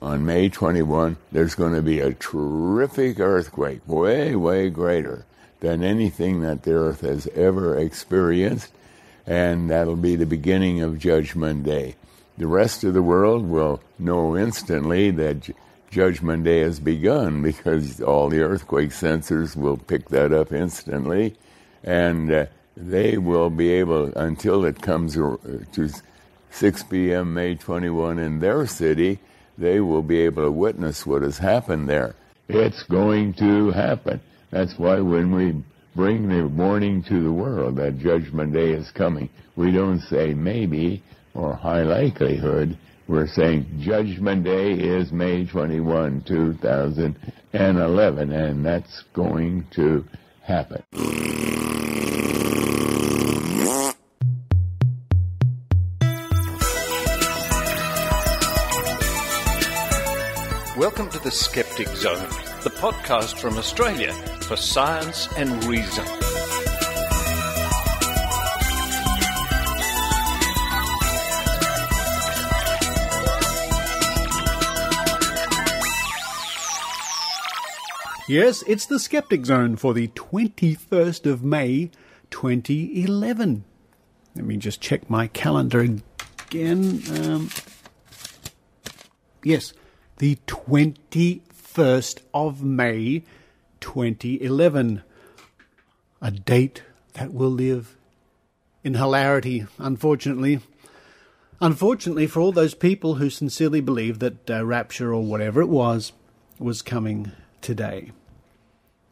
on May 21, there's going to be a terrific earthquake, way, way greater than anything that the earth has ever experienced, and that'll be the beginning of Judgment Day. The rest of the world will know instantly that Judgment Day has begun because all the earthquake sensors will pick that up instantly, and they will be able, until it comes to 6 p.m. May 21 in their city, they will be able to witness what has happened there. It's going to happen. That's why when we bring the warning to the world that Judgment Day is coming, we don't say maybe or high likelihood. We're saying Judgment Day is May 21, 2011, and that's going to happen. Welcome to the Skeptic Zone, the podcast from Australia for science and reason. Yes, it's the Skeptic Zone for the 21st of May, 2011. Let me just check my calendar again. Yes, the 21st of May, 2011. A date that will live in hilarity, unfortunately. Unfortunately for all those people who sincerely believed that rapture or whatever it was coming today.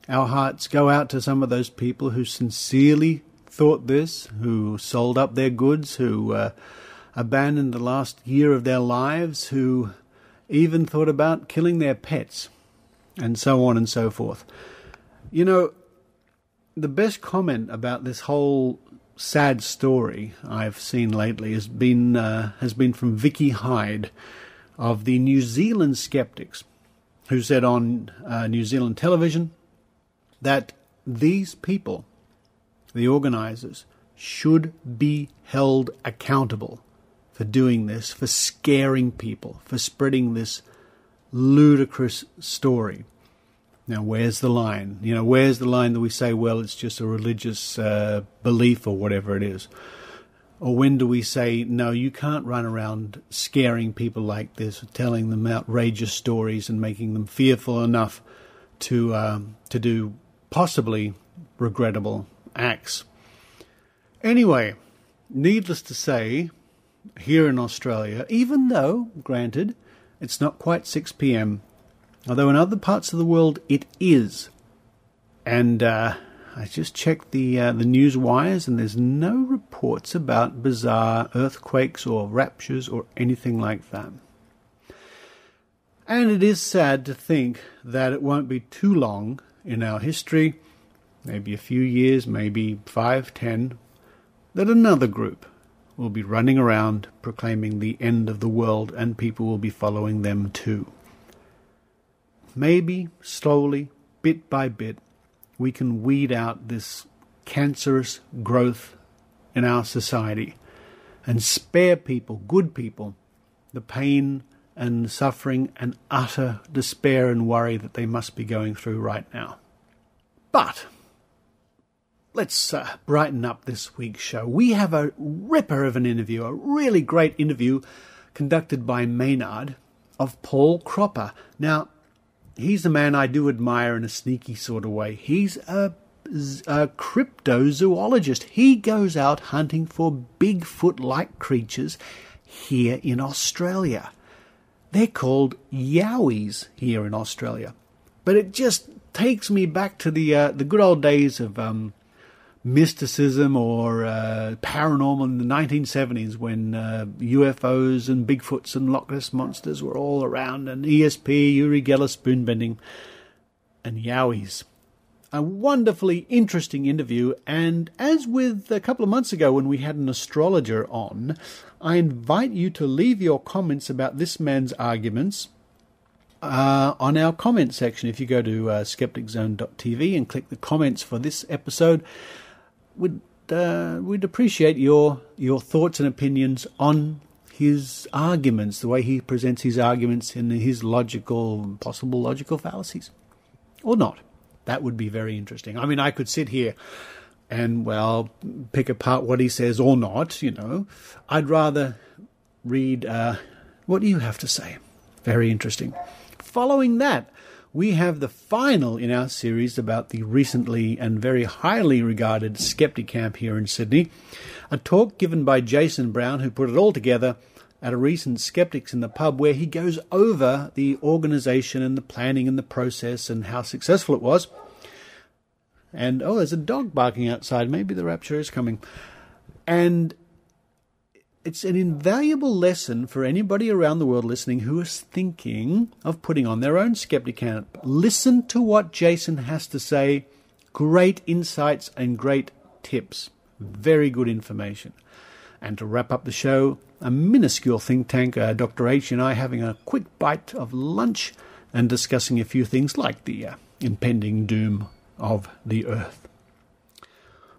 Our hearts go out to some of those people who sincerely thought this, who sold up their goods, who abandoned the last year of their lives, who even thought about killing their pets, and so on and so forth. You know, the best comment about this whole sad story I've seen lately has been from Vicky Hyde of the New Zealand Skeptics, who said on New Zealand television that these people, the organisers, should be held accountable for doing this, for scaring people, for spreading this ludicrous story. Now, where's the line? You know, where's the line that we say, well, it's just a religious belief or whatever it is? Or when do we say, no, you can't run around scaring people like this, telling them outrageous stories and making them fearful enough to do possibly regrettable acts. Anyway, needless to say, here in Australia, even though, granted, it's not quite 6 p.m, although in other parts of the world it is, and I just checked the news wires, and there's no reports about bizarre earthquakes or raptures or anything like that. And it is sad to think that it won't be too long in our history, maybe a few years, maybe 5, 10, that another group will be running around proclaiming the end of the world, and people will be following them too. Maybe, slowly, bit by bit, we can weed out this cancerous growth in our society and spare people, good people, the pain and suffering and utter despair and worry that they must be going through right now. But let's brighten up this week's show. We have a ripper of an interview, a really great interview conducted by Maynard of Paul Cropper. Now, he's a man I do admire in a sneaky sort of way. He's a cryptozoologist. He goes out hunting for Bigfoot-like creatures here in Australia. They're called yowies here in Australia. But it just takes me back to the good old days of mysticism or paranormal in the 1970s when UFOs and Bigfoots and Loch Ness Monsters were all around, and ESP, Uri Geller spoonbending, and yowies. A wonderfully interesting interview, and as with a couple of months ago when we had an astrologer on, I invite you to leave your comments about this man's arguments on our comment section. If you go to skepticzone.tv and click the comments for this episode, we'd appreciate your thoughts and opinions on his arguments, the way he presents his arguments in his possible logical fallacies. Or not. That would be very interesting. I mean, I could sit here and, well, pick apart what he says or not, I'd rather read what do you have to say. Very interesting. Following that, we have the final in our series about the recently and very highly regarded Skeptic Camp here in Sydney, a talk given by Jason Brown, who put it all together at a recent Skeptics in the Pub, where he goes over the organisation and the planning and the process and how successful it was. And, there's a dog barking outside. Maybe the rapture is coming. And it's an invaluable lesson for anybody around the world listening who is thinking of putting on their own Skeptic Camp. Listen to what Jason has to say. Great insights and great tips. Very good information. And to wrap up the show, a minuscule think tank, Dr. H and I having a quick bite of lunch and discussing a few things like the impending doom of the Earth.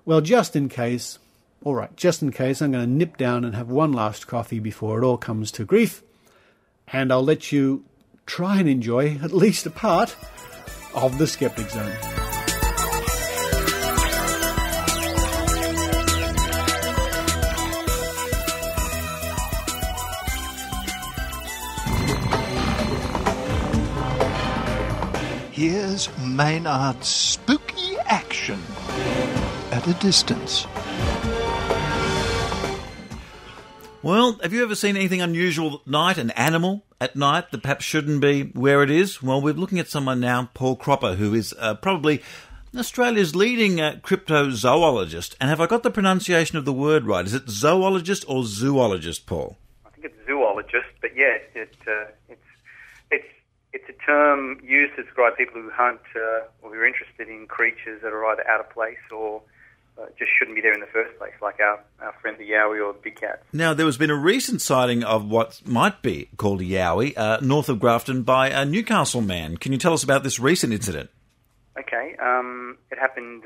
Well, just in case, I'm going to nip down and have one last coffee before it all comes to grief, and I'll let you try and enjoy at least a part of the Skeptic Zone. Here's Maynard's spooky action at a distance. Well, have you ever seen anything unusual at night, an animal at night that perhaps shouldn't be where it is? Well, we're looking at someone now, Paul Cropper, who is probably Australia's leading cryptozoologist. And have I got the pronunciation of the word right? Is it zoologist or zoologist, Paul? I think it's zoologist, but yes, it's a term used to describe people who hunt or who are interested in creatures that are either out of place or just shouldn't be there in the first place, like our friend the yowie or the big cat. Now, there has been a recent sighting of what might be called a yowie north of Grafton by a Newcastle man. Can you tell us about this recent incident? Okay, it happened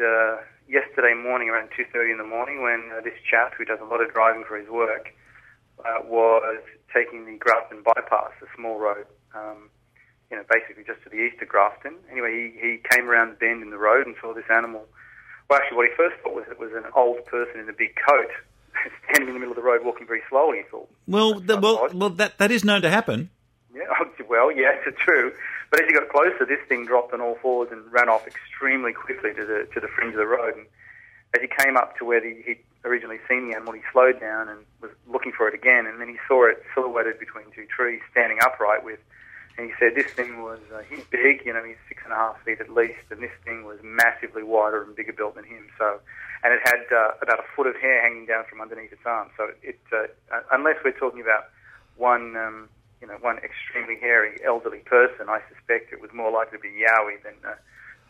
yesterday morning around 2:30 in the morning when this chap, who does a lot of driving for his work, was taking the Grafton bypass, a small road, basically just to the east of Grafton. Anyway, he came around the bend in the road and saw this animal. Well, actually, what he first thought was it was an old person in a big coat standing in the middle of the road walking very slowly, he thought. Well, that is known to happen. Yeah, well, yes, it's true. But as he got closer, this thing dropped on all fours and ran off extremely quickly to the fringe of the road. And as he came up to where he'd originally seen the animal, he slowed down and was looking for it again. And then he saw it silhouetted between two trees, standing upright with. And he said this thing was, he's big, he's 6.5 feet at least, and this thing was massively wider and bigger built than him. So, and it had about a foot of hair hanging down from underneath its arm. So unless we're talking about one extremely hairy elderly person, I suspect it was more likely to be Yowie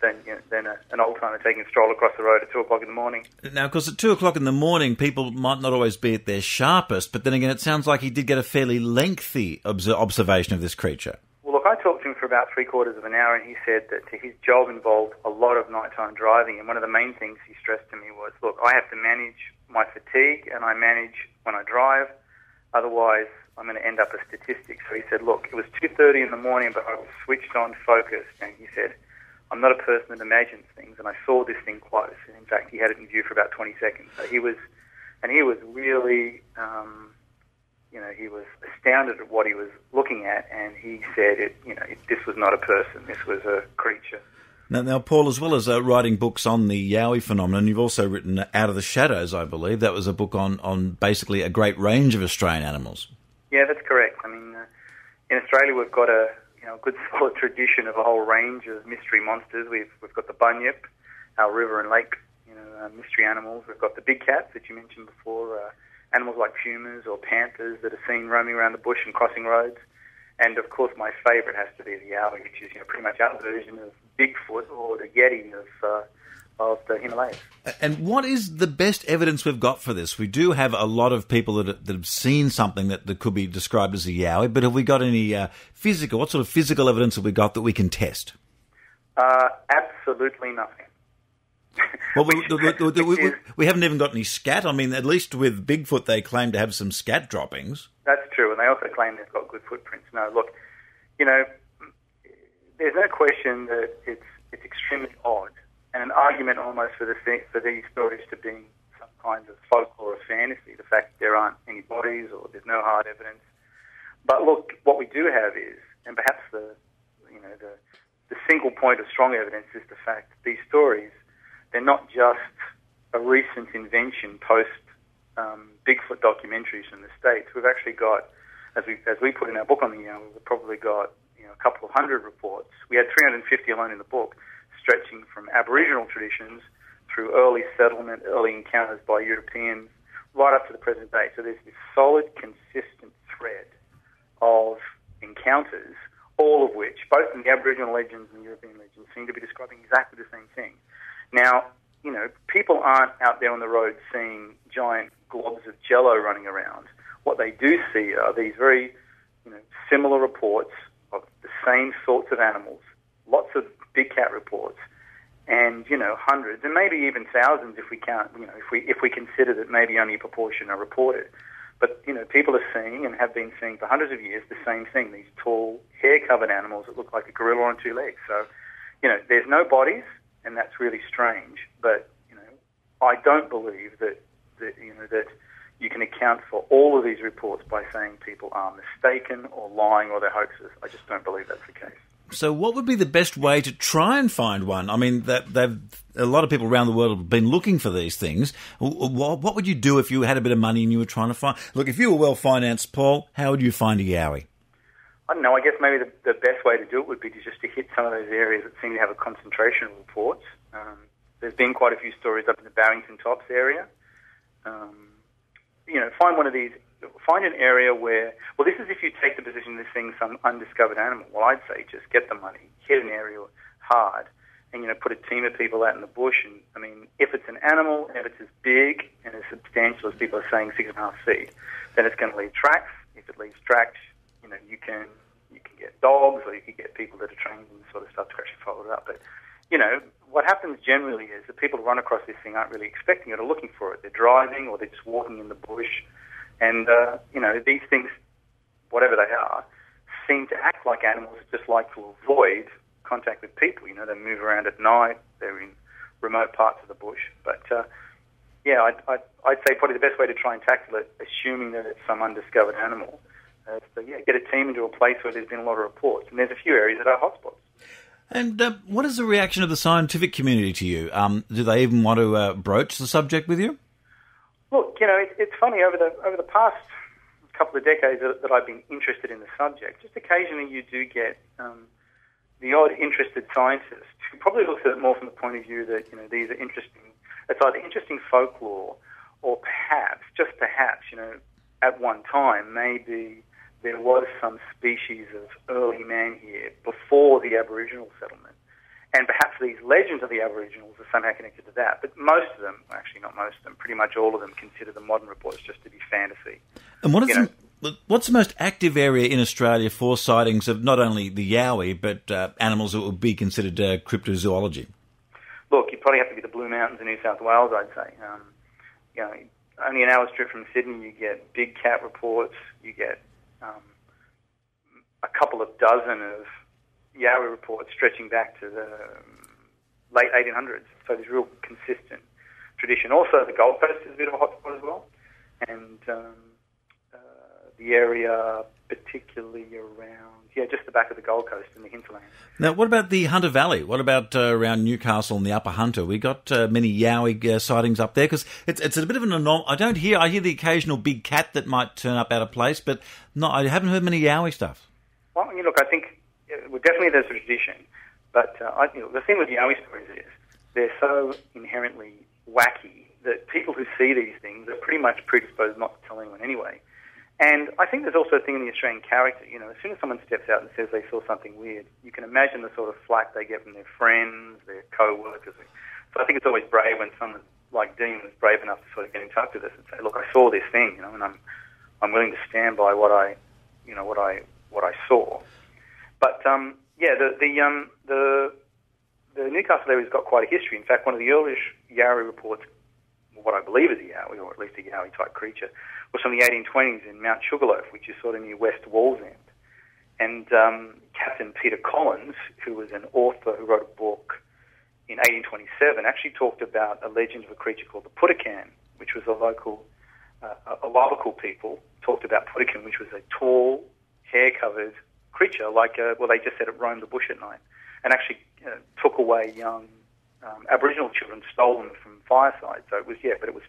than an old-timer taking a stroll across the road at 2 o'clock in the morning. Now, of course, at 2 o'clock in the morning, people might not always be at their sharpest, but then again, it sounds like he did get a fairly lengthy observation of this creature. Well, look, I talked to him for about 3/4 of an hour, and he said that his job involved a lot of nighttime driving, and one of the main things he stressed to me was, look, I have to manage my fatigue, and I manage when I drive, otherwise I'm going to end up a statistic. So he said, look, it was 2:30 in the morning, but I was switched on, focused, and he said, I'm not a person that imagines things, and I saw this thing close, and in fact, he had it in view for about 20 seconds. So he was really, he was astounded at what he was looking at, and he said, this was not a person, this was a creature. Now, Paul, as well as writing books on the Yowie phenomenon, you've also written Out of the Shadows, I believe. That was a book on basically a great range of Australian animals. Yeah, that's correct. I mean, in Australia, we've got a good solid tradition of a whole range of mystery monsters. We've got the bunyip, our river and lake, mystery animals. We've got the big cats that you mentioned before, animals like pumas or panthers that are seen roaming around the bush and crossing roads. And, of course, my favourite has to be the yowie, which is pretty much our version of Bigfoot or the Yeti of the Himalayas. And what is the best evidence we've got for this? We do have a lot of people that have seen something that could be described as a yowie, but have we got any what sort of physical evidence have we got that we can test? Absolutely nothing. Well, we haven't even got any scat. I mean, at least with Bigfoot, they claim to have some scat droppings. That's true, and they also claim they've got good footprints. No, look, you know, there's no question that it's extremely odd, and an argument almost for these stories to be some kind of folklore or fantasy, the fact that there aren't any bodies or there's no hard evidence. But look, what we do have is, and perhaps the single point of strong evidence is the fact that these stories, they're not just a recent invention post Bigfoot documentaries from the States. We've actually got, as we put in our book on the Yowie, we've probably got a couple of hundred reports. We had 350 alone in the book, stretching from Aboriginal traditions through early settlement, early encounters by Europeans, right up to the present day. So there's this solid, consistent thread of encounters, all of which, both in the Aboriginal legends and the European legends, seem to be describing exactly the same thing. Now, people aren't out there on the road seeing giant globs of jello running around. What they do see are these very, similar reports of the same sorts of animals, lots of big cat reports, and, hundreds, and maybe even thousands if we count, if we consider that maybe only a proportion are reported. But, people are seeing and have been seeing for hundreds of years the same thing, these tall, hair-covered animals that look like a gorilla on two legs. So, there's no bodies, and that's really strange. But, I don't believe that you can account for all of these reports by saying people are mistaken or lying or they're hoaxes. I just don't believe that's the case. So what would be the best way to try and find one? I mean, a lot of people around the world have been looking for these things. What would you do if you had a bit of money and you were trying to find... Look, if you were well-financed, Paul, how would you find a Yowie? I don't know. I guess maybe the best way to do it would be just to hit some of those areas that seem to have a concentration of reports. There's been quite a few stories up in the Barrington Tops area. Find one of these... Find an area where, well, this is if you take the position of seeing some undiscovered animal. Well, I'd say just get the money, hit an area hard, and, put a team of people out in the bush. And, I mean, if it's an animal, and if it's as big and as substantial as people are saying, 6.5 feet, then it's going to leave tracks. If it leaves tracks, you can get dogs, or you can get people that are trained in this sort of stuff to actually follow it up. But, what happens generally is that people who run across this thing aren't really expecting it or looking for it. They're driving or they're just walking in the bush. And, these things, whatever they are, seem to act like animals, just like to avoid contact with people. They move around at night, they're in remote parts of the bush. But, I'd say probably the best way to try and tackle it, assuming that it's some undiscovered animal, is to get a team into a place where there's been a lot of reports. And there's a few areas that are hotspots. And what is the reaction of the scientific community to you? Do they even want to broach the subject with you? Look, it's funny, over the past couple of decades that I've been interested in the subject, just occasionally you do get the odd interested scientist who probably looks at it more from the point of view that, these are interesting. It's either interesting folklore or perhaps, just perhaps, at one time, maybe there was some species of early man here before the Aboriginal settlement. And perhaps these legends of the Aboriginals are somehow connected to that. But most of them, actually not most of them, pretty much all of them consider the modern reports just to be fantasy. And what's the most active area in Australia for sightings of not only the Yowie, but animals that would be considered cryptozoology? Look, you'd probably have to be the Blue Mountains in New South Wales, I'd say. Only an hour's trip from Sydney, you get big cat reports, you get a couple of dozen of Yowie reports stretching back to the late 1800s. So there's real consistent tradition. Also, the Gold Coast is a bit of a hotspot as well. And the area particularly around, just the back of the Gold Coast in the hinterland. Now, what about the Hunter Valley? What about around Newcastle and the Upper Hunter? We got many Yowie sightings up there? Because it's a bit of an anomaly. I hear the occasional big cat that might turn up out of place, but I haven't heard many Yowie stuff. Well, look, I think definitely there's a tradition, but the thing with Yowie stories is they're so inherently wacky that people who see these things are pretty much predisposed not to tell anyone anyway. And I think there's also a thing in the Australian character. As soon as someone steps out and says they saw something weird, you can imagine the sort of flack they get from their friends, their co-workers. So I think it's always brave when someone like Dean was brave enough to sort of get in touch with us and say, "Look, I saw this thing," and I'm willing to stand by what I saw. But the the Newcastle area's got quite a history. In fact, one of the earliest Yowie reports, what I believe is a Yowie, or at least a Yowie-type creature, was from the 1820s in Mount Sugarloaf, which is sort of near West Wallsend. And Captain Peter Collins, who was an author who wrote a book in 1827, actually talked about a legend of a creature called the Putacan, which was a local people talked about Putacan, which was a tall, hair-covered creature, they just said it roamed the bush at night, and actually took away young Aboriginal children, stole them from firesides. So it was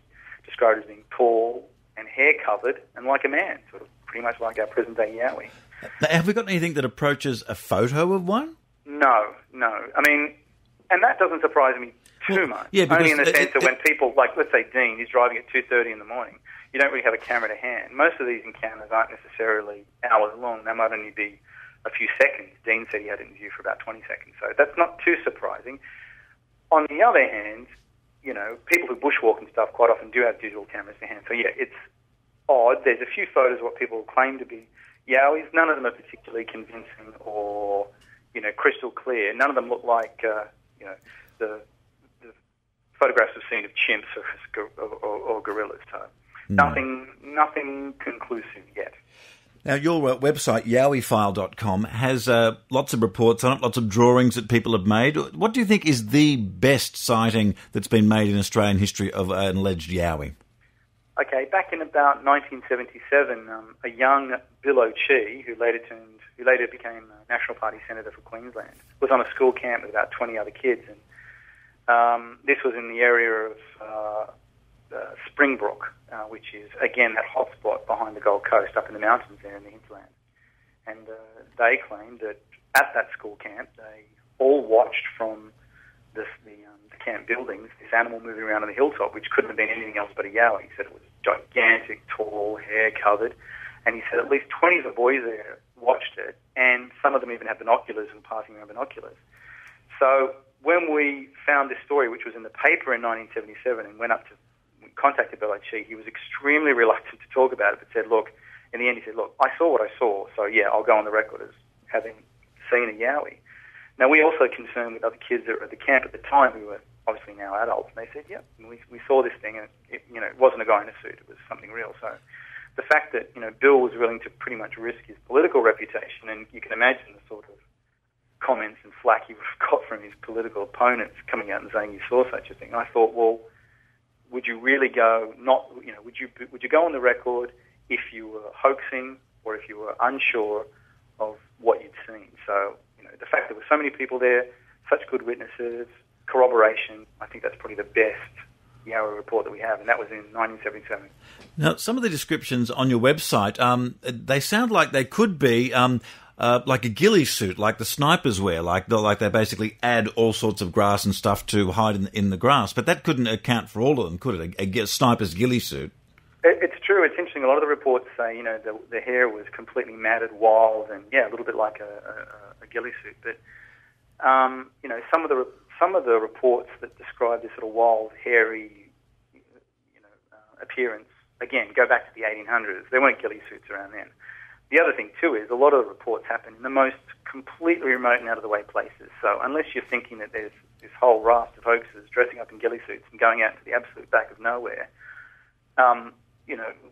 described as being tall and hair-covered and like a man, sort of pretty much like our present-day Yowie. Have we got anything that approaches a photo of one? No. I mean, and that doesn't surprise me too much. Yeah, only in the sense that when people, like, let's say Dean, he's driving at 2:30 in the morning, you don't really have a camera to hand. Most of these encounters aren't necessarily hours long. They might only be a few seconds. Dean said he had it in view for about 20 seconds, so that's not too surprising. On the other hand, people who bushwalk and stuff quite often do have digital cameras to hand. So, yeah, it's odd. There's a few photos of what people claim to be Yowies. None of them are particularly convincing or, crystal clear. None of them look like, the photographs we've seen of chimps or gorillas. So nothing conclusive yet. Now, your website, yowiefile.com, has lots of reports on it, lots of drawings that people have made. What do you think is the best sighting that's been made in Australian history of an alleged Yowie? Okay, back in about 1977, a young Bill O'Chee, who later became National Party Senator for Queensland, was on a school camp with about 20 other kids, and this was in the area of Springbrook, which is, again, that hotspot behind the Gold Coast, up in the mountains there in the hinterland. And they claimed that at that school camp, they all watched from the camp buildings this animal moving around on the hilltop, which couldn't have been anything else but a Yowie. He said it was gigantic, tall, hair-covered, and he said at least 20 of the boys there watched it, and some of them even had binoculars and passing around binoculars. So when we found this story, which was in the paper in 1977, and we contacted Bill O'Chee, he was extremely reluctant to talk about it, but said, in the end he said, I saw what I saw, so yeah, I'll go on the record as having seen a Yowie. Now, we also concerned with other kids that were at the camp at the time who were obviously now adults, and they said, yeah, we saw this thing, and it wasn't a guy in a suit, it was something real. So the fact that, Bill was willing to pretty much risk his political reputation, and you can imagine the sort of comments and flack he would have got from his political opponents coming out and saying you saw such a thing. I thought, well, would you really go would you go on the record if you were hoaxing or if you were unsure of what you'd seen? So, the fact that there were so many people there, such good witnesses, corroboration, I think that's probably the best Yowie report that we have, and that was in 1977. Now, some of the descriptions on your website, they sound like they could be like a ghillie suit, like the snipers wear, like they basically add all sorts of grass and stuff to hide in the grass. But that couldn't account for all of them, could it? A sniper's ghillie suit. It's true. It's interesting. A lot of the reports say, the hair was completely matted, wild, and a little bit like a ghillie suit. But some of the reports that describe this sort of wild, hairy, appearance, again, go back to the 1800s. There weren't ghillie suits around then. The other thing, too, is a lot of the reports happen in the most completely remote and out-of-the-way places. So unless you're thinking that there's this whole raft of hoaxers dressing up in ghillie suits and going out to the absolute back of nowhere,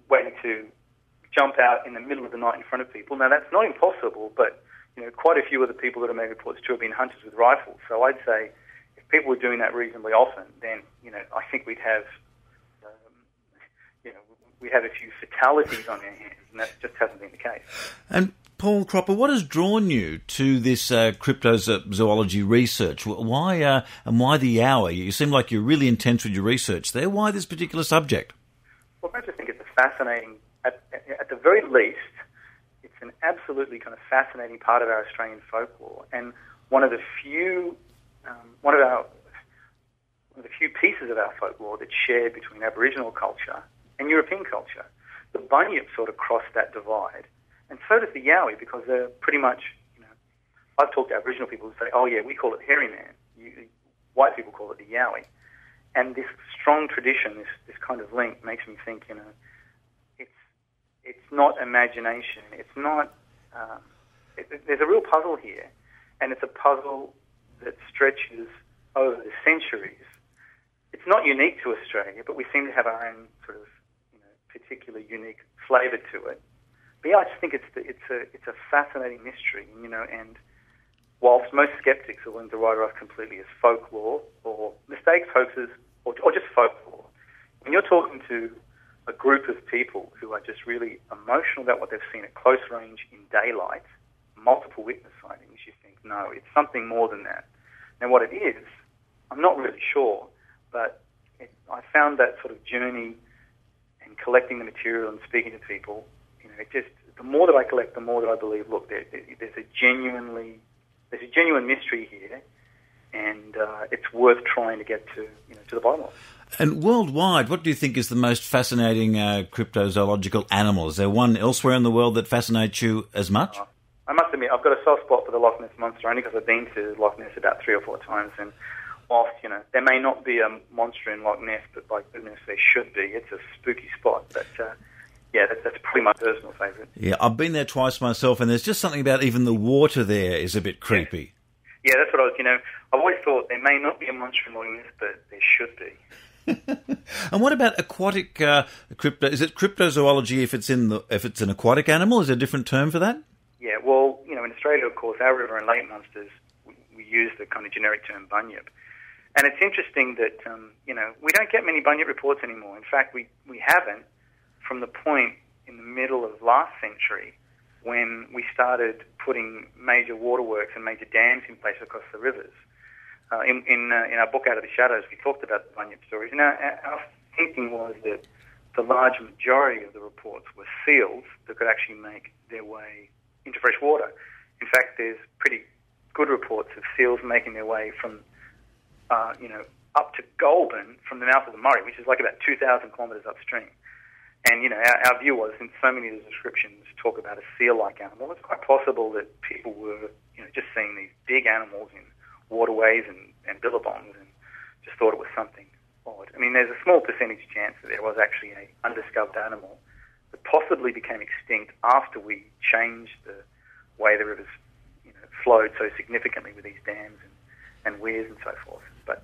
waiting to jump out in the middle of the night in front of people. Now, that's not impossible, but, quite a few of the people that have made reports, too, have been hunters with rifles. So I'd say if people were doing that reasonably often, then, I think we'd have a few fatalities on our hands, and that just hasn't been the case. And Paul Cropper, what has drawn you to this cryptozoology research? Why and why the Yowie? You seem like you're really intense with your research there. Why this particular subject? Well, I just think it's a fascinating, at the very least, it's an absolutely kind of fascinating part of our Australian folklore, and one of the few pieces of our folklore that's shared between Aboriginal culture and European culture. The bunyip sort of crossed that divide, and so does the Yowie, because they're pretty much, I've talked to Aboriginal people who say, oh yeah, we call it hairy man. White people call it the Yowie. And this strong tradition, this kind of link makes me think, it's not imagination. It's not, there's a real puzzle here, and it's a puzzle that stretches over the centuries, it's not unique to Australia, but we seem to have our own sort of particular unique flavour to it. But yeah, I just think it's a fascinating mystery, and whilst most skeptics are willing to write it off completely as folklore or mistakes, hoaxes, or just folklore, when you're talking to a group of people who are just really emotional about what they've seen at close range in daylight, multiple witness sightings, you think, no, it's something more than that. Now, what it is, I'm not really sure, but I found that sort of journey and collecting the material and speaking to people, the more that I collect, the more that I believe, look, there's a genuine mystery here, and it's worth trying to get to the bottom of. And worldwide, what do you think is the most fascinating cryptozoological animal? Is there one elsewhere in the world that fascinates you as much? I must admit, I've got a soft spot for the Loch Ness Monster, only because I've been to Loch Ness about 3 or 4 times, and whilst, there may not be a monster in Loch Ness, but by goodness there should be. It's a spooky spot, but that's probably my personal favourite. Yeah, I've been there twice myself, and there's just something about even the water there is a bit creepy. Yeah, that's what I've always thought there may not be a monster in Loch Ness, but there should be. And what about aquatic crypto? Is it cryptozoology if it's an aquatic animal? Is there a different term for that? Yeah, well, in Australia, of course, our river and lake monsters, we use the kind of generic term bunyip. And it's interesting that, we don't get many bunyip reports anymore. In fact, we haven't from the point in the middle of last century when we started putting major waterworks and major dams in place across the rivers. In our book, Out of the Shadows, we talked about the bunyip stories. And our thinking was that the large majority of the reports were seals that could actually make their way into fresh water. In fact, there's pretty good reports of seals making their way from, up to Goulburn from the mouth of the Murray, which is like about 2,000 kilometres upstream. And, our view was, since so many of the descriptions talk about a seal-like animal, it's quite possible that people were, just seeing these big animals in waterways and billabongs and just thought it was something odd. I mean, there's a small percentage chance that there was actually an undiscovered animal that possibly became extinct after we changed the way the rivers, flowed so significantly with these dams and weirs and so forth. But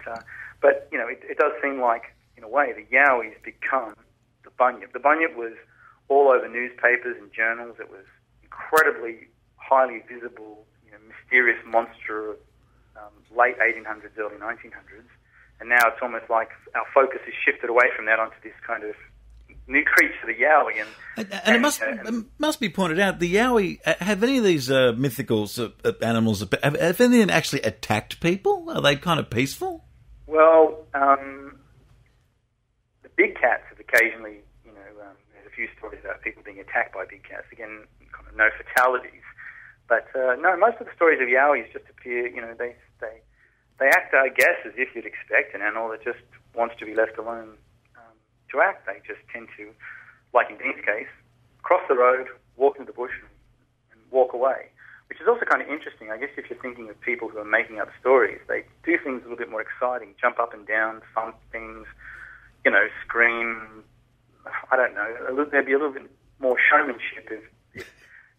it does seem like, in a way, the Yowie's become the bunyip. The bunyip was all over newspapers and journals. It was incredibly highly visible, mysterious monster of late 1800s, early 1900s. And now it's almost like our focus has shifted away from that onto this kind of new creature, the Yowie. And it must be pointed out, the Yowie, have any of these mythical animals, have any of them actually attacked people? Are they kind of peaceful? Well, the big cats have occasionally, there's a few stories about people being attacked by big cats. Again, kind of no fatalities. But no, most of the stories of Yowies just appear, they act, I guess, as if you'd expect an animal that just wants to be left alone to act. They just tend to, like in Dean's case, cross the road, walk into the bush and walk away, which is also kind of interesting. I guess if you're thinking of people who are making up stories, they do things a little bit more exciting, jump up and down, thump things, scream. I don't know. There'd be a little bit more showmanship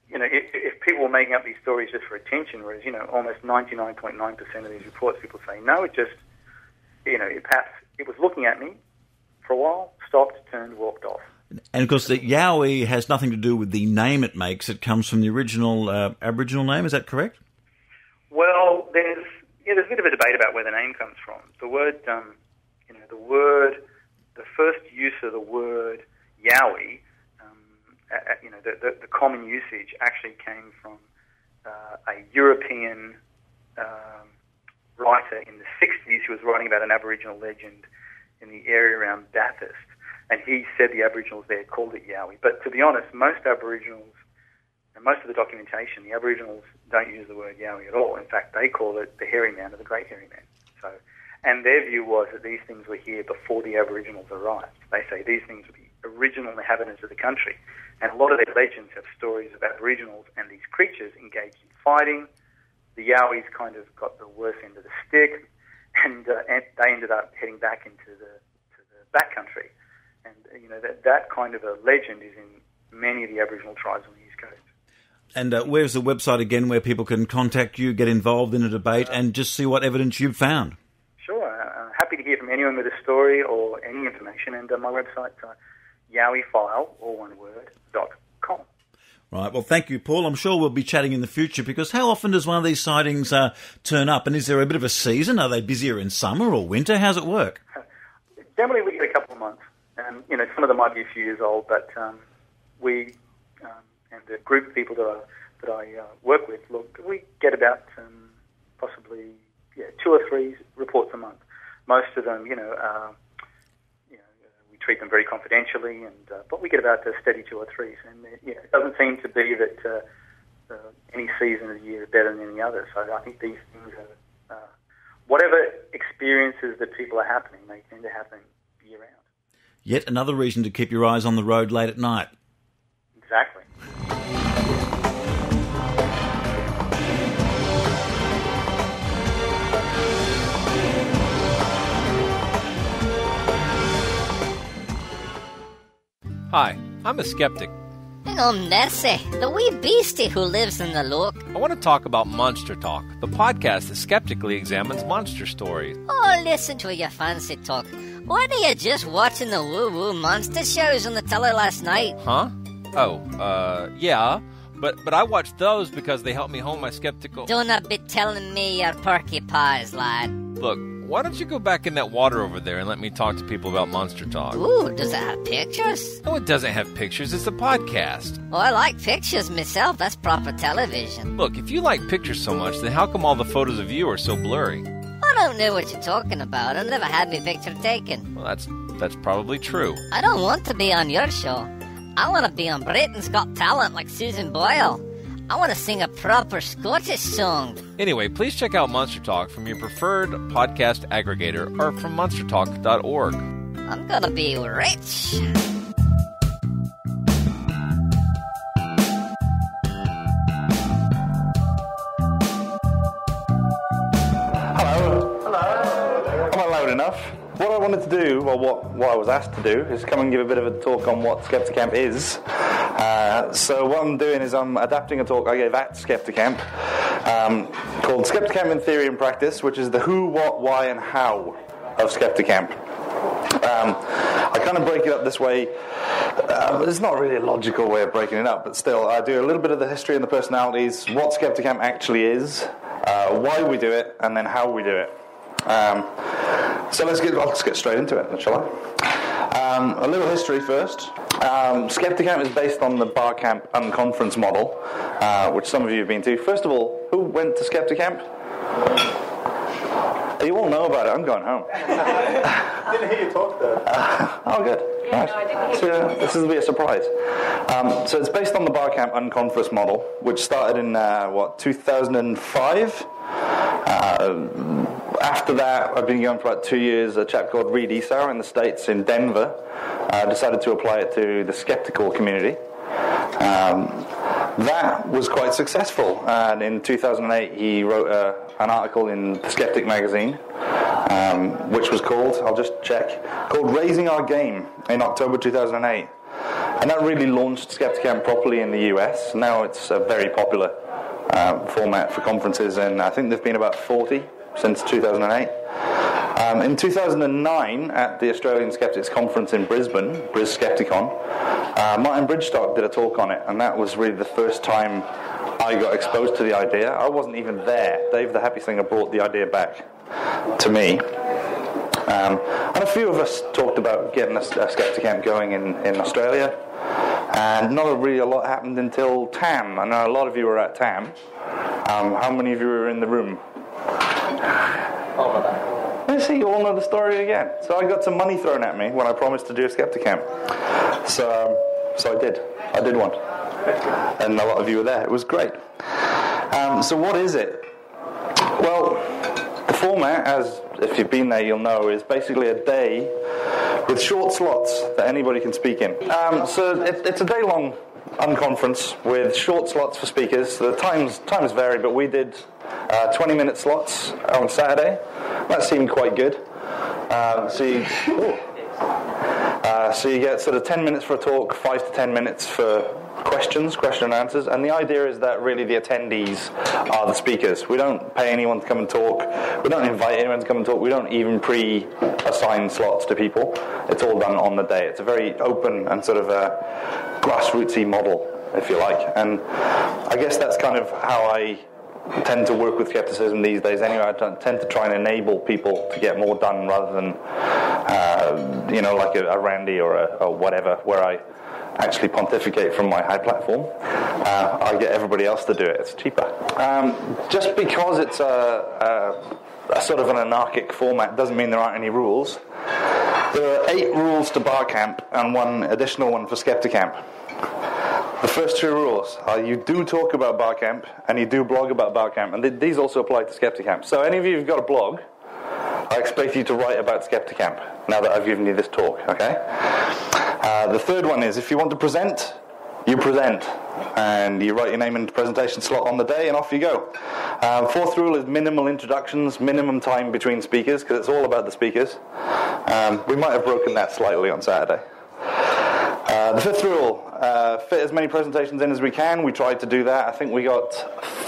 if people were making up these stories just for attention, whereas, almost 99.9% of these reports, people say, no, it just, perhaps it was looking at me for a while, stopped, turned, walked off. And, of course, the Yowie has nothing to do with the name it makes. It comes from the original Aboriginal name, is that correct? Well, there's a bit of a debate about where the name comes from. The word, the first use of the word Yowie, the common usage actually came from a European writer in the 60s who was writing about an Aboriginal legend in the area around Bathurst. And he said the Aboriginals there called it Yowie. But to be honest, most Aboriginals, and most of the documentation, the Aboriginals don't use the word Yowie at all. In fact, they call it the hairy man or the great hairy man. And their view was that these things were here before the Aboriginals arrived. They say these things were the original inhabitants of the country. And a lot of their legends have stories of Aboriginals and these creatures engaged in fighting. The Yowies kind of got the worst end of the stick, and they ended up heading back into the backcountry. And that kind of a legend is in many of the Aboriginal tribes on the East Coast. And where's the website again where people can contact you, get involved in a debate, and just see what evidence you've found? Sure. happy to hear from anyone with a story or any information, and my website's yowifile, all one word, .com. Right, well, thank you, Paul. I'm sure we'll be chatting in the future, because how often does one of these sightings turn up? And is there a bit of a season? Are they busier in summer or winter? How's it work? Generally, we get a couple of months. And, some of them might be a few years old, but we and the group of people that I work with, we get about possibly 2 or 3 reports a month. Most of them, we treat them very confidentially, but we get about a steady 2 or 3. And it doesn't seem to be that any season of the year is better than any other. So I think these things are whatever experiences that people are happening, they tend to happen year round. Yet another reason to keep your eyes on the road late at night. Exactly. Hi, I'm a skeptic. And I'm Nessie, the wee beastie who lives in the loch. I want to talk about Monster Talk, the podcast that skeptically examines monster stories. Oh, listen to your fancy talk. Weren't you just watching the woo-woo monster shows on the telly last night? Huh? Yeah. But I watched those because they helped me hone my skeptical... Don't be telling me your perky pies, lad. Look, why don't you go back in that water over there and let me talk to people about Monster Talk? Ooh, does it have pictures? No, it doesn't have pictures. It's a podcast. Oh, I like pictures myself. That's proper television. Look, if you like pictures so much, then how come all the photos of you are so blurry? I don't know what you're talking about. I never had my picture taken. Well, that's probably true. I don't want to be on your show. I want to be on Britain's Got Talent like Susan Boyle. I want to sing a proper Scottish song. Anyway, please check out Monster Talk from your preferred podcast aggregator or from monstertalk.org. I'm gonna be rich. Hello. Am I loud enough? What I wanted to do, or what I was asked to do, is come and give a bit of a talk on what Skepticamp is. So what I'm doing is I'm adapting a talk I gave at Skepticamp called Skepticamp in Theory and Practice, which is the who, what, why, and how of Skepticamp. I kind of break it up this way. It's not really a logical way of breaking it up, but still, I do a little bit of the history and the personalities, what Skepticamp actually is, why we do it, and then how we do it. So let's get straight into it, shall I? A little history first. Skepticamp is based on the Barcamp Unconference model, which some of you have been to. First of all, who went to Skepticamp? You all know about it. I'm going home. I didn't hear you talk though. Oh, good. Yeah, right. no, I didn't hear So this will be a surprise. So it's based on the Barcamp Unconference model, which started in 2005. After that, I've been going for about 2 years. A chap called Reed Esauer in the States, in Denver, decided to apply it to the skeptical community. That was quite successful, and in 2008 he wrote an article in the Skeptic magazine, which was called, I'll just check, called Raising Our Game in October 2008. And that really launched Skepticamp properly in the US. Now it's a very popular format for conferences, and I think there have been about 40 since 2008. In 2009, at the Australian Skeptics Conference in Brisbane, Skepticon, Martin Bridgestock did a talk on it, and that was really the first time I got exposed to the idea. I wasn't even there. Dave the Happy Singer brought the idea back to me. And a few of us talked about getting a Skepticamp going in Australia, and not really a lot happened until TAM. I know a lot of you were at TAM. How many of you were in the room? Let's see, you all know the story again. So I got some money thrown at me when I promised to do a Skepticamp. So I did. I did one. And a lot of you were there. It was great. So what is it? Well, the format, as if you've been there you'll know, is basically a day with short slots that anybody can speak in. So it's a day-long unconference with short slots for speakers. The times vary, but we did 20-minute slots on Saturday. That seemed quite good. So you get sort of 10 minutes for a talk, 5 to 10 minutes for questions, question and answers, and the idea is that really the attendees are the speakers. We don't pay anyone to come and talk. We don't invite anyone to come and talk. We don't even pre-assign slots to people. It's all done on the day. It's a very open and sort of a grassrootsy model, if you like. And I guess that's kind of how I tend to work with skepticism these days anyway. I tend to try and enable people to get more done rather than, like a Randy or a whatever, where I actually pontificate from my high platform. I get everybody else to do it. It's cheaper. Just because it's a sort of an anarchic format doesn't mean there aren't any rules. There are 8 rules to Bar Camp and 1 additional one for Skepticamp. The first 2 rules are you do talk about Bar Camp and you do blog about Bar Camp, and these also apply to Skepticamp. So any of you who've got a blog, I expect you to write about Skepticamp now that I've given you this talk, okay? The third one is if you want to present, you present. And you write your name in the presentation slot on the day and off you go. Fourth rule is minimal introductions, minimum time between speakers, because it's all about the speakers. We might have broken that slightly on Saturday. The fifth rule, fit as many presentations in as we can. We tried to do that. I think we got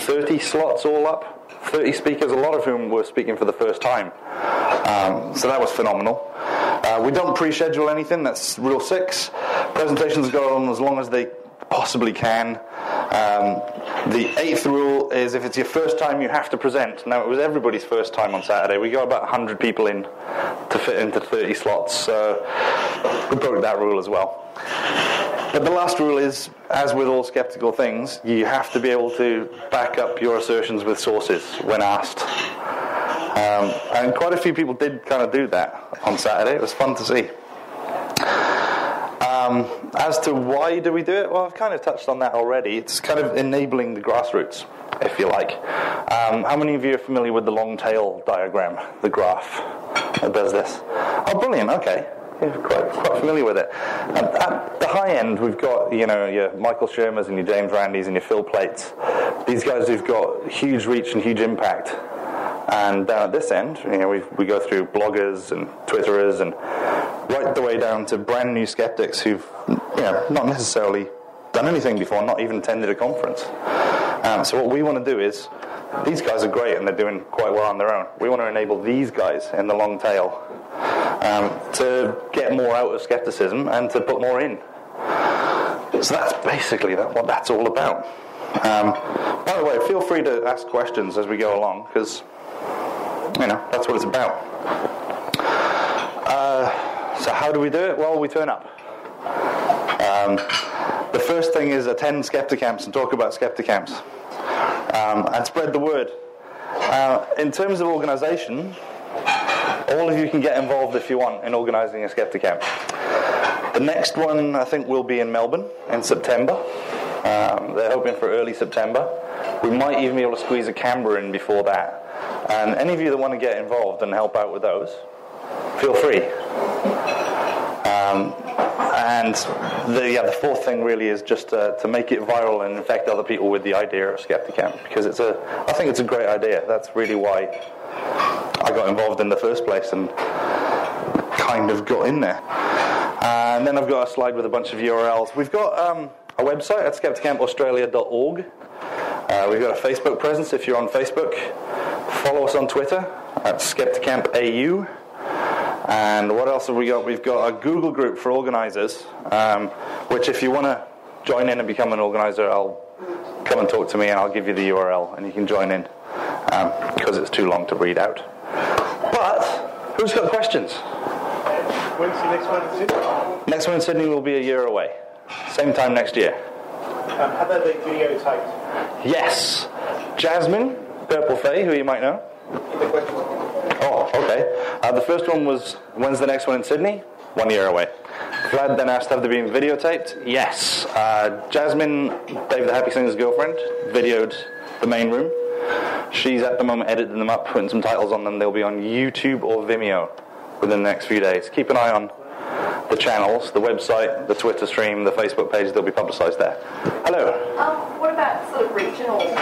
30 slots all up. 30 speakers, a lot of whom were speaking for the first time. So that was phenomenal. We don't pre-schedule anything. That's rule 6. Presentations go on as long as they possibly can. The 8th rule is if it's your first time, you have to present. Now, it was everybody's first time on Saturday. We got about 100 people in to fit into 30 slots. So we broke that rule as well. But the last rule is, as with all skeptical things, you have to be able to back up your assertions with sources when asked. And quite a few people did kind of do that on Saturday. It was fun to see. As to why do we do it? Well, I've kind of touched on that already. It's kind of enabling the grassroots, if you like. How many of you are familiar with the long tail diagram, the graph that does this? Oh, brilliant, okay. You're quite familiar with it. At the high end, we've got your Michael Shermers and your James Randys and your Phil Plates. These guys who've got huge reach and huge impact. And down at this end, we go through bloggers and Twitterers and right the way down to brand new skeptics who've not necessarily done anything before, not even attended a conference. So what we want to do is, these guys are great and they're doing quite well on their own. We want to enable these guys in the long tail to get more out of skepticism and to put more in. So that's basically what that's all about. By the way, feel free to ask questions as we go along, because that's what it's about. So how do we do it? Well, we turn up. The first thing is attend Skepticamps and talk about Skepticamps. And spread the word. In terms of organisation, all of you can get involved if you want in organising a Skepticamp. The next one, I think, will be in Melbourne in September. They're hoping for early September. We might even be able to squeeze a Canberra in before that. And any of you that want to get involved and help out with those, feel free. And the fourth thing really is just to make it viral and infect other people with the idea of Skepticamp, because I think it's a great idea. That's really why I got involved in the first place and kind of got in there. And then I've got a slide with a bunch of URLs. We've got a website at skepticamaustralia.org. We've got a Facebook presence if you're on Facebook. Follow us on Twitter at SkepticampAU. And what else have we got? We've got a Google group for organisers, which if you want to join in and become an organiser, I'll come and talk to me and I'll give you the URL and you can join in, because it's too long to read out. But, who's got questions? When's the next one in Sydney? Next one in Sydney will be a year away. Same time next year. Have they been videotaped? Yes. Jasmine, Purple Faye, who you might know. Oh, okay. The first one was, when's the next one in Sydney? 1 year away. Vlad then asked, have they been videotaped? Yes. Jasmine, David the Happy Singer's girlfriend, videoed the main room. She's at the moment editing them up, putting some titles on them. They'll be on YouTube or Vimeo within the next few days. Keep an eye on the channels, the website, the Twitter stream, the Facebook page. They'll be publicised there. Hello. What about sort of regional events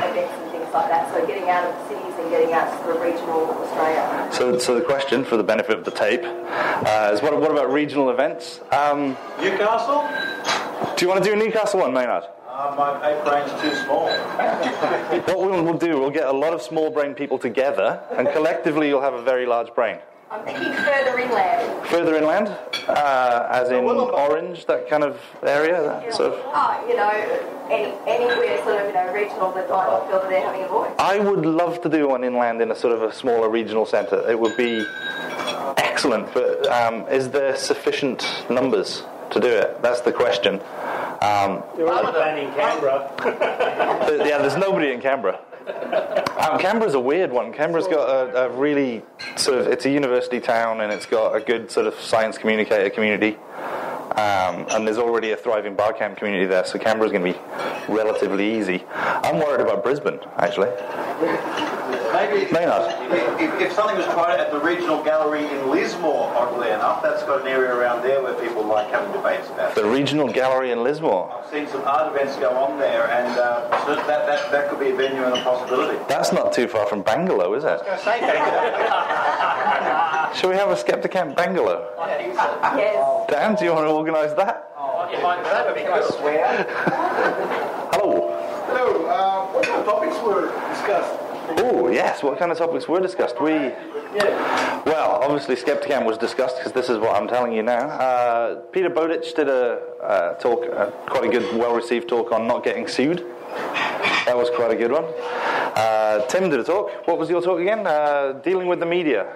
and things like that? So getting out of the cities and getting out to sort of regional Australia. So the question, for the benefit of the tape, is what about regional events? Newcastle? Do you want to do a Newcastle one, Maynard? My brain's too small. What we'll do, we'll get a lot of small brain people together, and collectively you'll have a very large brain. I'm thinking further inland. Further inland? As in Orange, that kind of area? That sort of... Anywhere sort of, regional that might not feel that they're having a voice. I would love to do one inland in a sort of a smaller regional centre. It would be excellent, but is there sufficient numbers to do it? That's the question. You're only planning Canberra. There's nobody in Canberra. Canberra's a weird one. Canberra's got a really sort of, it's a university town and it's got a good sort of science communicator community. And there's already a thriving bar camp community there, so Canberra's going to be relatively easy. I'm worried about Brisbane, actually. Maybe Maynard. If something was tried at the regional gallery in Lismore, oddly enough, that's got an area around there where people like having debates about it. The regional gallery in Lismore. I've seen some art events go on there, and so that could be a venue and a possibility. That's not too far from Bangalore, is it? I was going to say that. Shall we have a Skepticamp Bangalore? Yes. Dan, do you want to organise that? That would be good. Hello. Hello. What kind of topics were discussed? Oh, yes. What kind of topics were discussed? Well, obviously Skepticamp was discussed because this is what I'm telling you now. Peter Bowditch did a talk, quite a good, well-received talk on not getting sued. That was quite a good one. Tim did a talk. What was your talk again? Dealing with the media.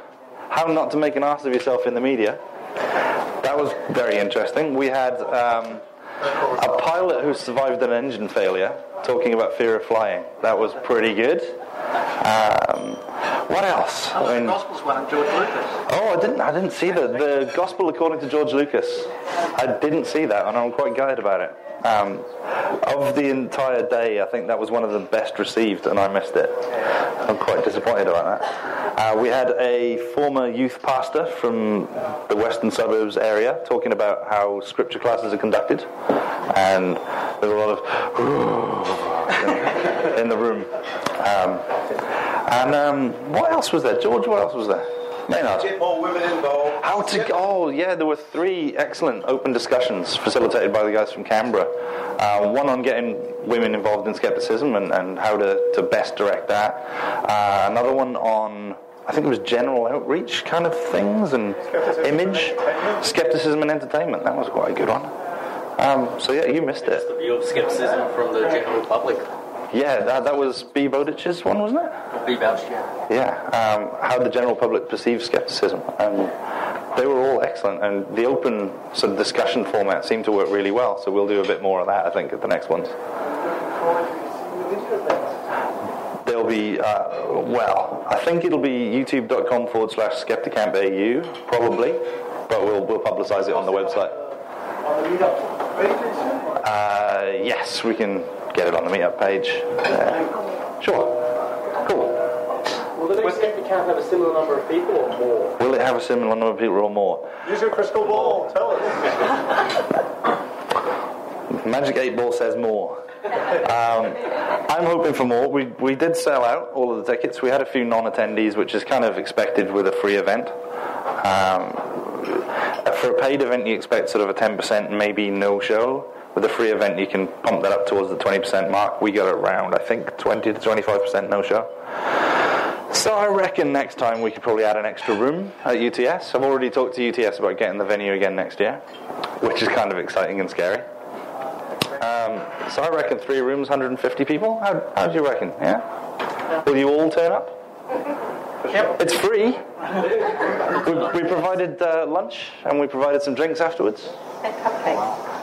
How not to make an ass of yourself in the media. That was very interesting. We had a pilot who survived an engine failure talking about fear of flying. That was pretty good. What else? The Gospels one, George Lucas. Oh, I didn't see the Gospel according to George Lucas. I didn't see that, and I'm quite gutted about it. Of the entire day, I think that was one of the best received, and I missed it. I'm quite disappointed about that. We had a former youth pastor from the western suburbs area talking about how scripture classes are conducted, and there's a lot of in the room. What else was there? George, what else was there? Maynard. Get more women involved. There were 3 excellent open discussions facilitated by the guys from Canberra. One on getting women involved in skepticism and how to best direct that. Another one on, I think it was general outreach kind of things and image. Skepticism and entertainment. That was quite a good one. So yeah, you missed it. It's the view of skepticism from the general public. Yeah, that was B. Bowditch's one, wasn't it? B. Bowditch, yeah. Yeah, how the general public perceives skepticism. And they were all excellent, and the open sort of discussion format seemed to work really well, so we'll do a bit more of that, I think, at the next ones. There'll be, I think it'll be youtube.com/SkepticAmpAU, probably, but we'll publicise it on the website. Yes, we can get it on the meetup page. Sure. Cool. Will the next Skepticamp have a similar number of people or more? Will it have a similar number of people or more? Use your crystal ball. Tell us. Magic 8 Ball says more. I'm hoping for more. We did sell out all of the tickets. We had a few non-attendees, which is kind of expected with a free event. For a paid event, you expect sort of a 10%, maybe no show. With a free event, you can pump that up towards the 20% mark. We got around, I think, 20 to 25% no show. So I reckon next time we could probably add an extra room at UTS. I've already talked to UTS about getting the venue again next year, which is kind of exciting and scary. So I reckon 3 rooms, 150 people. How do you reckon? Yeah? Will you all turn up? Yep. It's free. We provided lunch and we provided some drinks afterwards.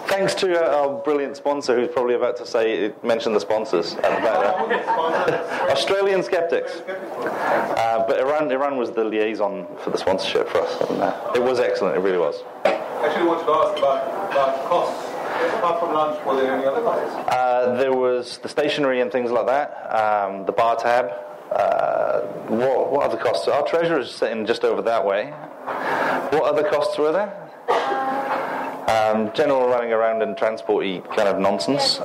Thanks to our brilliant sponsor, who's probably about to mention the sponsors at the back there. Australian Skeptics. But Iran was the liaison for the sponsorship for us. And, it was excellent, it really was. Actually, I wanted to ask about costs. Apart from lunch, were there any other costs? There was the stationery and things like that, the bar tab. What other costs? Our treasurer's sitting just over that way. What other costs were there? General running around and transport-y kind of nonsense.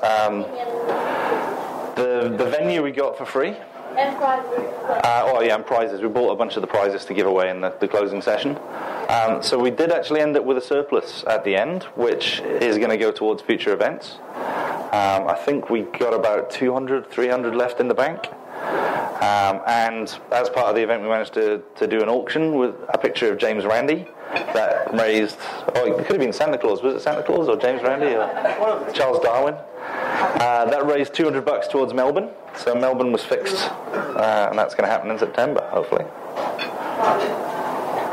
The venue we got for free. And prizes. And prizes. We bought a bunch of the prizes to give away in the closing session. So we did actually end up with a surplus at the end, which is going to go towards future events. I think we got about 200, 300 left in the bank. And as part of the event, we managed to do an auction with a picture of James Randi that raised, it could have been Santa Claus. Was it Santa Claus or James Randi or Charles Darwin? That raised $200 towards Melbourne. So Melbourne was fixed, and that's going to happen in September, hopefully.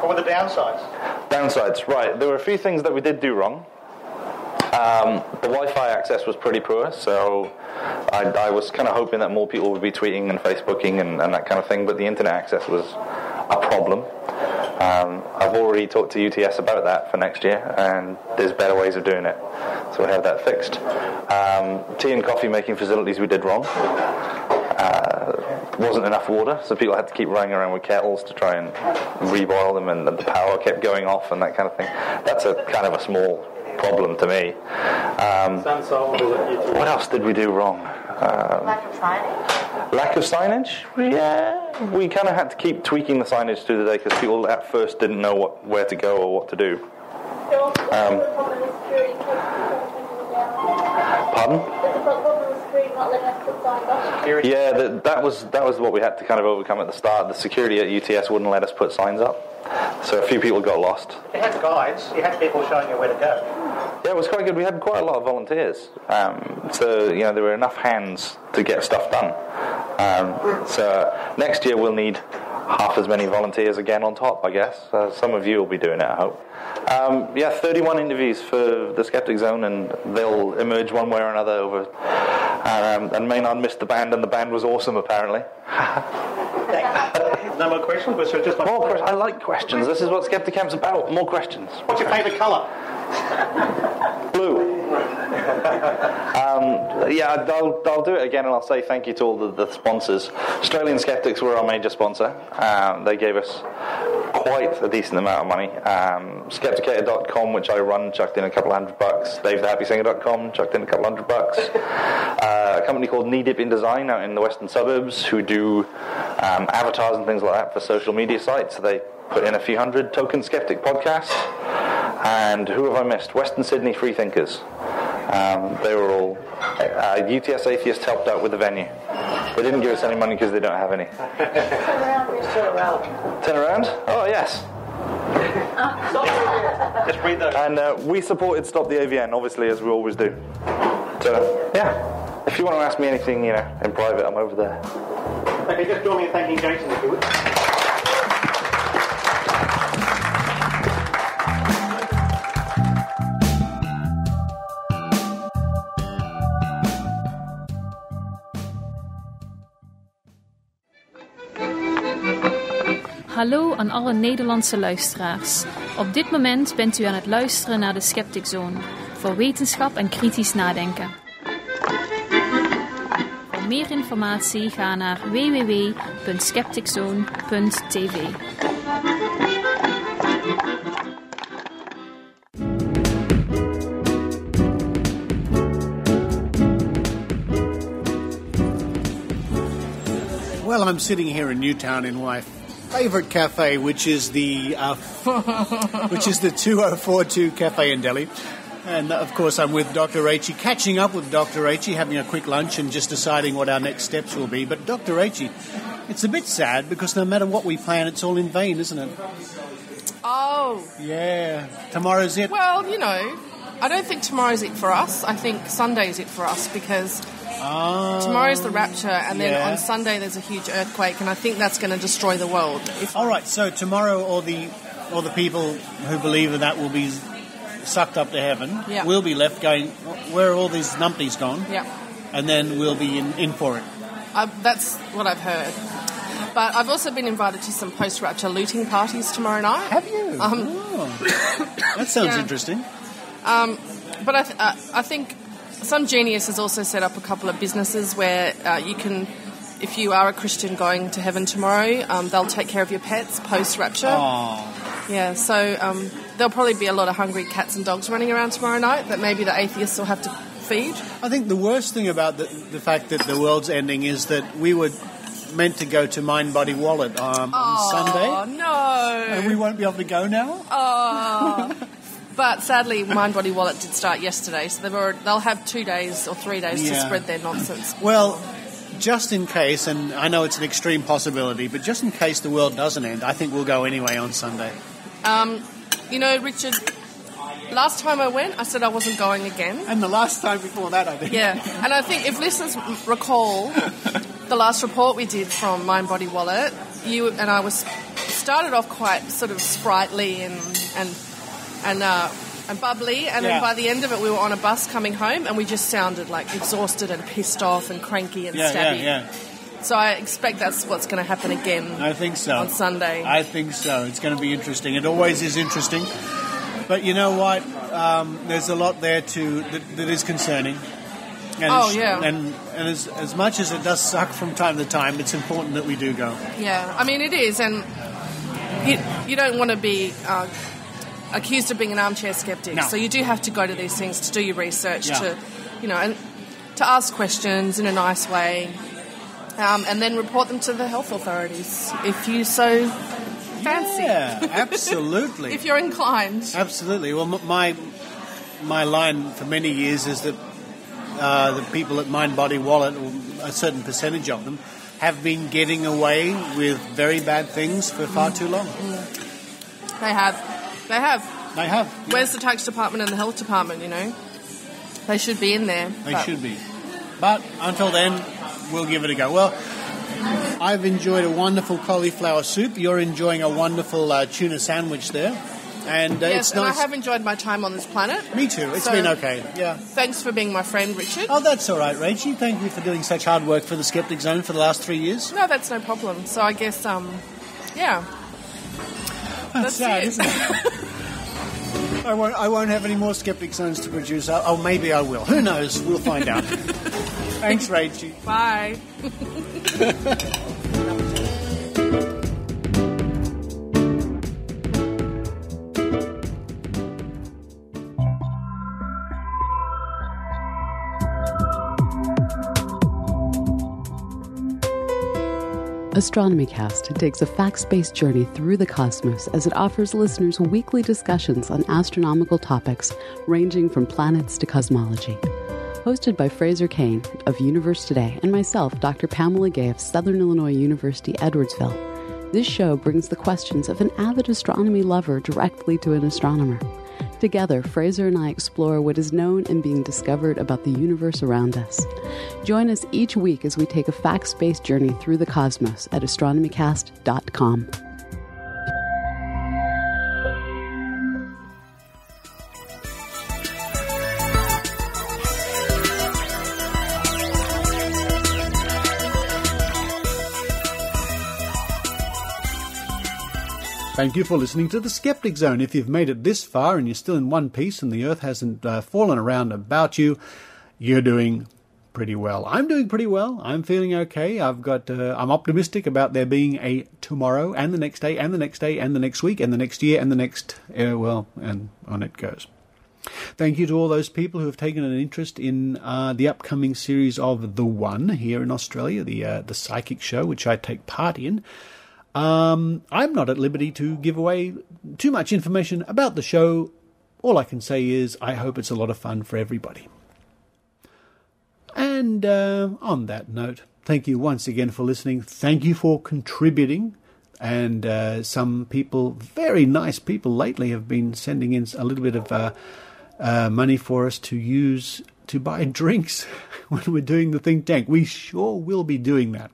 What were the downsides? Downsides, right. There were a few things that we did do wrong. The Wi-Fi access was pretty poor, so I was kind of hoping that more people would be tweeting and Facebooking and that kind of thing, but the internet access was a problem. I've already talked to UTS about that for next year, and there's better ways of doing it, so we have that fixed. Tea and coffee making facilities we did wrong. Wasn't enough water, so people had to keep running around with kettles to try and reboil them, and the power kept going off and that kind of thing. That's a kind of a small problem to me. What else did we do wrong? Lack of signage? Lack of signage? Yeah, we kind of had to keep tweaking the signage through the day because people at first didn't know where to go or what to do. Pardon? Yeah, that was what we had to kind of overcome at the start. The security at UTS wouldn't let us put signs up, so a few people got lost. You had guides. You had people showing you where to go. Yeah, it was quite good. We had quite a lot of volunteers, so there were enough hands to get stuff done. So next year we'll need half as many volunteers again on top, I guess. Some of you will be doing it, I hope. 31 interviews for the Skeptic Zone, and they'll emerge one way or another over. And Maynard missed the band, and the band was awesome, apparently. No more questions? More questions. I like questions. This is what Skepticamp's about. More questions. What's your favourite colour? Blue. I'll do it again, and I'll say thank you to all the sponsors. Australian Skeptics were our major sponsor. They gave us quite a decent amount of money. Skepticator.com, which I run, chucked in a couple $100. DaveTheHappySinger.com, chucked in a couple $100. A company called Knee Dip in Design out in the western suburbs who do avatars and things like that for social media sites. So they put in a few hundred. Token Skeptic Podcast. And who have I missed? Western Sydney Freethinkers. They were all... UTS Atheist helped out with the venue. They didn't give us any money because they don't have any. Turn around. Turn around? Oh, yes. Just read those. And we supported Stop the AVN, obviously, as we always do. So, yeah. If you want to ask me anything, in private, I'm over there. Okay, just join me in thanking Jason, if you would. Hallo aan alle Nederlandse luisteraars. Op dit moment bent u aan het luisteren naar de Skeptic Zone. Voor wetenschap en kritisch nadenken. Voor meer informatie ga naar www.skepticzone.tv. Well, I'm sitting here in Newtown in my favourite cafe, which is the 2042 Cafe and Deli. And, of course, I'm with Dr. Rachie, catching up with Dr. Rachie, having a quick lunch and just deciding what our next steps will be. But, Dr. Rachie, it's a bit sad because no matter what we plan, it's all in vain, isn't it? Oh. Yeah. Tomorrow's it. Well, I don't think tomorrow's it for us. I think Sunday's it for us because... tomorrow's the rapture, and then on Sunday there's a huge earthquake, and I think that's going to destroy the world. All right, so tomorrow all the people who believe in that will be sucked up to heaven. Yeah. We'll be left going, where are all these numpties gone? Yeah. And then we'll be in for it. That's what I've heard. But I've also been invited to some post-rapture looting parties tomorrow night. Have you? That sounds interesting. But I think... some genius has also set up a couple of businesses where you can, if you are a Christian going to heaven tomorrow, they'll take care of your pets post-rapture. Oh. Yeah, so there'll probably be a lot of hungry cats and dogs running around tomorrow night that maybe the atheists will have to feed. I think the worst thing about the fact that the world's ending is that we would meant to go to Mind Body Wallet on Sunday. Oh, no. And we won't be able to go now? Oh. But sadly, Mind Body Wallet did start yesterday, so they'll have 2 days or 3 days to spread their nonsense. Well, just in case, and I know it's an extreme possibility, but just in case the world doesn't end, I think we'll go anyway on Sunday. Richard, last time I went, I said I wasn't going again. And the last time before that, I think. Yeah, and I think if listeners recall the last report we did from Mind Body Wallet, you and I started off quite sort of sprightly and bubbly, and then by the end of it we were on a bus coming home and we just sounded like exhausted and pissed off and cranky and stabby. Yeah. So I expect that's what's going to happen again. I think so. On Sunday. I think so. It's going to be interesting. It always is interesting. But you know what? There's a lot there that is concerning. And And as much as it does suck from time to time, it's important that we do go. Yeah, I mean it is, and you don't want to be accused of being an armchair skeptic. No. So you do have to go to these things to do your research, and to ask questions in a nice way, and then report them to the health authorities if you so fancy. Yeah, absolutely. If you're inclined. Absolutely. Well, my line for many years is that the people at Mind Body Wallet, or a certain percentage of them, have been getting away with very bad things for far too long. They have. Yeah. Where's the tax department and the health department, They should be in there. They should be. But until then, we'll give it a go. Well, I've enjoyed a wonderful cauliflower soup. You're enjoying a wonderful tuna sandwich there. And yes, it's nice. I have enjoyed my time on this planet. Me too. It's been okay, yeah. Thanks for being my friend, Richard. Oh, that's all right, Rachie. Thank you for doing such hard work for the Skeptic Zone for the last 3 years. No, that's no problem. So I guess, That's sad, isn't it? I won't have any more Skeptic Zones to produce. Oh, maybe I will. Who knows? We'll find out. Thanks, Rachie. Bye. AstronomyCast takes a facts-based journey through the cosmos as it offers listeners weekly discussions on astronomical topics ranging from planets to cosmology. Hosted by Fraser Cain of Universe Today and myself, Dr. Pamela Gay of Southern Illinois University, Edwardsville, this show brings the questions of an avid astronomy lover directly to an astronomer. Together, Fraser and I explore what is known and being discovered about the universe around us. Join us each week as we take a facts-based journey through the cosmos at astronomycast.com. Thank you for listening to the Skeptic Zone. If you've made it this far and you're still in one piece and the Earth hasn't fallen around about you, you're doing pretty well. I'm doing pretty well. I'm feeling okay. I'm optimistic about there being a tomorrow and the next day and the next day and the next week and the next year and the next, and on it goes. Thank you to all those people who have taken an interest in the upcoming series of The One here in Australia, the psychic show, which I take part in. I'm not at liberty to give away too much information about the show. All I can say is I hope it's a lot of fun for everybody. And on that note, thank you once again for listening. Thank you for contributing. And some people, very nice people lately, have been sending in a little bit of money for us to use to buy drinks when we're doing the think tank. We sure will be doing that.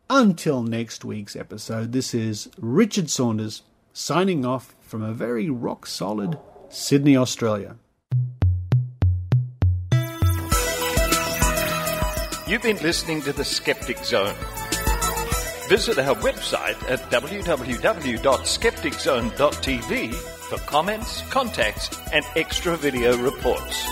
Until next week's episode, this is Richard Saunders signing off from a very rock-solid Sydney, Australia. You've been listening to the Skeptic Zone. Visit our website at www.skepticzone.tv for comments, contacts, and extra video reports.